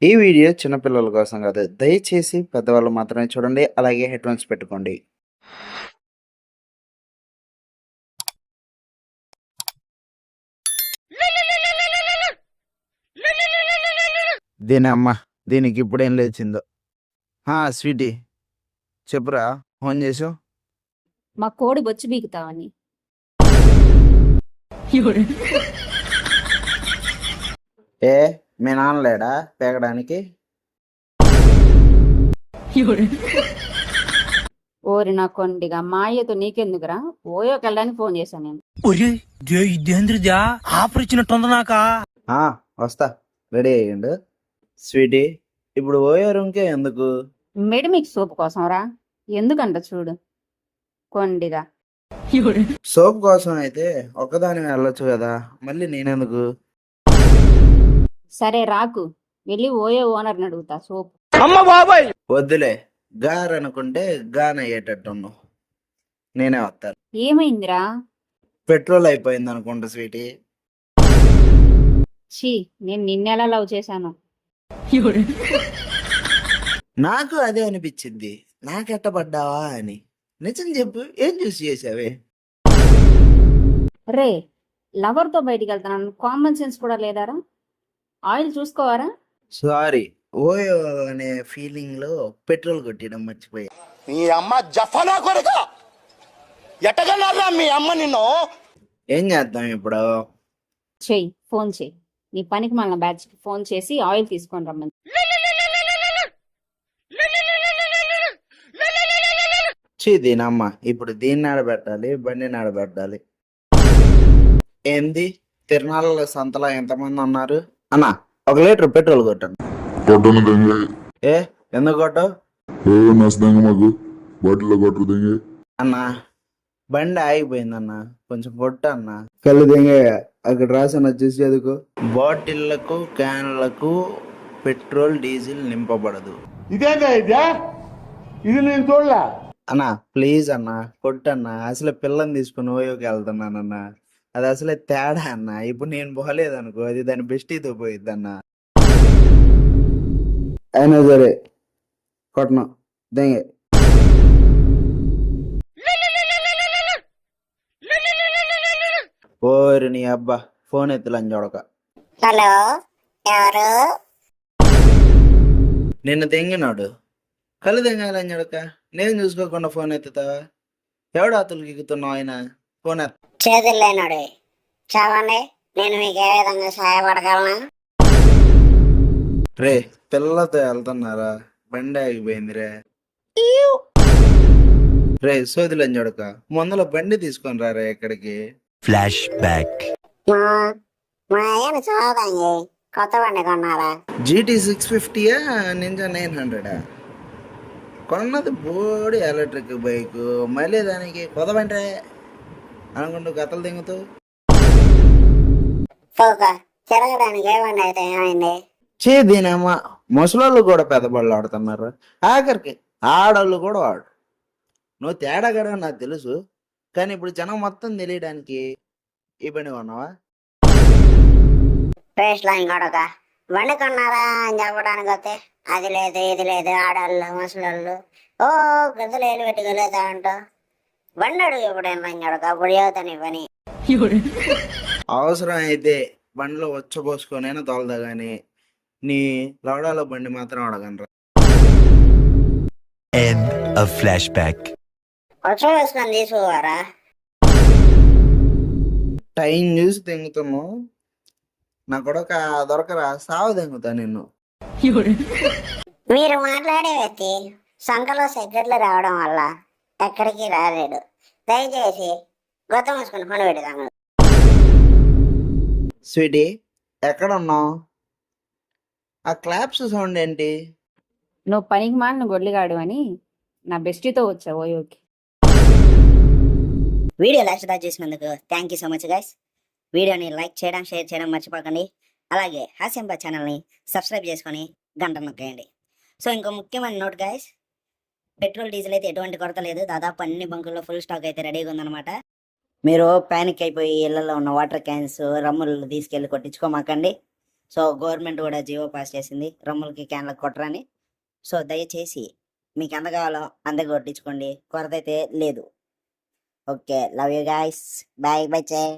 ఈ వీడియో చిన్న పిల్లల కోసం కాదు. దయచేసి పెద్దవాళ్ళు మాత్రమే చూడండి. అలాగే హెడ్‌ఫోన్స్ పెట్టుకోండి. దీనమ్మ దీనికి ఇప్పుడేం లేచిందో. స్వీటీ చెప్పురా, ఫోన్ చేసావు? మా కోడి బొచ్చు బీకుతావని. ఏ మీ నాన్న లేడా పేకడానికి? ఓరి నా కొండిగా మాయ్యతో నీకెందుకురా? ఓయోకి వెళ్ళడానికి ఫోన్ చేశాను నేను. వస్తా, రెడీ అయ్యిండు. స్వీటీ ఇప్పుడు ఓయో రూమ్కే ఎందుకు? మెడిమిక్ సోప్ కోసం రా. ఎందుకంట చూడు కొండిగా. సోప్ కోసం అయితే ఒక్కదాని వెళ్ళొచ్చు కదా, మళ్ళీ నేనెందుకు? సరే రాకు, వెళ్ళి ఓయో ఓనర్ని అడుగుతా సోప్. వద్దులే, గారు అనుకుంటే గాన్ అయ్యేటట్టున్నావు. నేనే వస్తాను. ఏమైందిరా? పెట్రోల్ అయిపోయింది అనుకుంటా స్వీటీ. ఛీ, నేను నిన్నెలా లవ్ చేశాను. నాకు అదే అనిపించింది, నాకెట్టబడ్డావా అని. నిజం చెప్పు, ఏం చూసి చేసావే? రే, లవర్తో బయటికి వెళ్తున్నాను, కామన్ సెన్స్ కూడా లేదారా? ఆయిల్ చూసుకోవారా? సారీ, ఓయో అనే ఫీలింగ్ లో పెట్రోల్ కొట్టడం మర్చిపోయా. మీ అమ్మ జఫనా కొడుక ఎట్టగలరా మీ అమ్మ నిన్ను. ఏం చేద్దాం ఇప్పుడు? చెయ్యి, ఫోన్ చెయ్యి. నీ పనికి మన బ్యాచ్ కి ఫోన్ చేసి ఆయిల్ తీసుకొని రమ్మని. దీనమ్మ ఇప్పుడు దీన్ని ఆడబెట్టాలి, బండిని ఆడబెట్టాలి. ఏంది తిరునాళ్ళ సంతలో ఎంతమంది ఉన్నారు? అన్నా, 1 లీటర్ పెట్రోల్ కొట్టండి. కొట్టను దెంగే. ఏ ఎందుకు కొట్టవు? నచ్చదంగా మాకు బాటిల్లో కొట్టరు దెంగే. అన్నా బండి ఆగిపోయిందన్న, కొంచెం కొట్టు అన్న. కళ్ళు దింగే, అక్కడ రాసిన చూసి చదువుకో. బాటిళ్లకు క్యాన్లకు పెట్రోల్ డీజిల్ నింపబడదు. ఇదేందా ఇది నేను చూడలే. అన్నా ప్లీజ్ అన్న, కొట్టన్నా. అసలు పిల్లని తీసుకుని ఓయోకి వెళ్తున్నానన్న. అది అసలే తేడా అన్న. ఇప్పుడు నేను పోలేదనుకో, అది దాని బెస్టీతో పోయిద్ది అన్న. అయినా సరే కొట్టను దింగే. ఓరి నీ అబ్బా, ఫోన్ ఎత్తులని చూడక. హలో, ఎవరు? నిన్ను తెంగినాడు, కళ్ళు తెంగాలని చూడక నేను చూసుకోకుండా ఫోన్ ఎత్తుతావా? ఎవడు అతలు ఎక్కుతున్నావు? ఆయన ఫోన్ ఎత్త. చేతులు లేనాడు. చావండి, నేను మీకు ఏ విధంగా సహాయపడగలను? రే, పిల్లలతో వెళ్తున్నారా? బండి ఆగిపోయిందిరే. రే సోదిలని చూడక ముందల బండి తీసుకొని రారా ఇక్కడికి. Flash back. మా అయ్యను చూడండి, కొత్త బండి కొన్నారా? GT 650 నింజా 900 కొన్నది బోడి ఎలక్ట్రిక్ బైక్, మళ్ళీ దానికి కొత్త బండి అనుకుంటూ కథలు దింగుతూ. పోక తిరగడానికి ఏ బండి అయితే ఏమైంది? దీనమ్మ, ముసలోళ్ళు కూడా పెద్ద బళ్ళు ఆడుతున్నారు, ఆఖరికి ఆడోళ్ళు కూడా వాడు. నువ్వు తేడా గడవ నాకు తెలుసు, కానీ ఇప్పుడు జనం మొత్తం తెలియడానికి ఈ బండి కొన్నావా? పేస్ట్ లైన్ కొడక బండి కొన్నారా అని చెప్పడానికి వస్తే అది లేదు ఇది లేదు, ఆడవాళ్ళు ముసలోళ్ళు ఓ గదులు ఏలు పెట్టుకోలేదా అంటూ బండి అడుగు. ఇప్పుడు ఏం పని కొడక, ఇప్పుడు చదువుతాను ఈ పని. అవసరం అయితే బండిలో వచ్చబోసుకొనైనా తోలదా గానీ నీ లవడాలో బండి మాత్రం అడగనరా. End of flashback. వచ్చి వేసుకొని తీసుకోవారా? టైం చూసి తెంగుతున్నావు నా కొడక, దొరకరా సావు తెంగుతా నిన్ను. మీరు మాట్లాడే వ్యక్తి సంఖలో సెక్రెట్లు రావడం వల్ల ఎక్కడికి రాలేడు. దయచేసి గొత్త మూసుకుని పని పెడతాను. స్వీటీ ఎక్కడ ఉన్నావు? ఆ క్లాప్స్ సౌండ్ ఏంటి? నువ్వు పనికి మాలిన గొడ్లిగాడు అని నా బెస్టీతో వచ్చా ఓయోకి. వీడియో లాస్ట్ దాకా చేసినందుకు thank you so much guys. వీడియోని లైక్ చేయడం, షేర్ చేయడం మర్చిపోకండి. అలాగే హాస్యంబా ఛానల్ని సబ్స్క్రైబ్ చేసుకొని గంట నొక్కేయండి. సో ఇంకో ముఖ్యమైన నోట్ గైస్, పెట్రోల్ డీజిల్ అయితే ఎటువంటి కొరత లేదు. దాదాపు అన్ని బంకుల్లో ఫుల్ స్టాక్ అయితే రెడీగా ఉందన్నమాట. మీరు ప్యానిక్ అయిపోయి ఇళ్లలో ఉన్న వాటర్ క్యాన్స్, రమ్ములు తీసుకెళ్ళి కొట్టించుకోమాకండి. సో గవర్నమెంట్ కూడా జీవో పాస్ చేసింది రమ్ములకి క్యాన్లకు కొట్టరని. సో దయచేసి మీకు ఎంత కావాలో అంత కొట్టించుకోండి, కొరత అయితే లేదు. Okay, love you guys, bye by.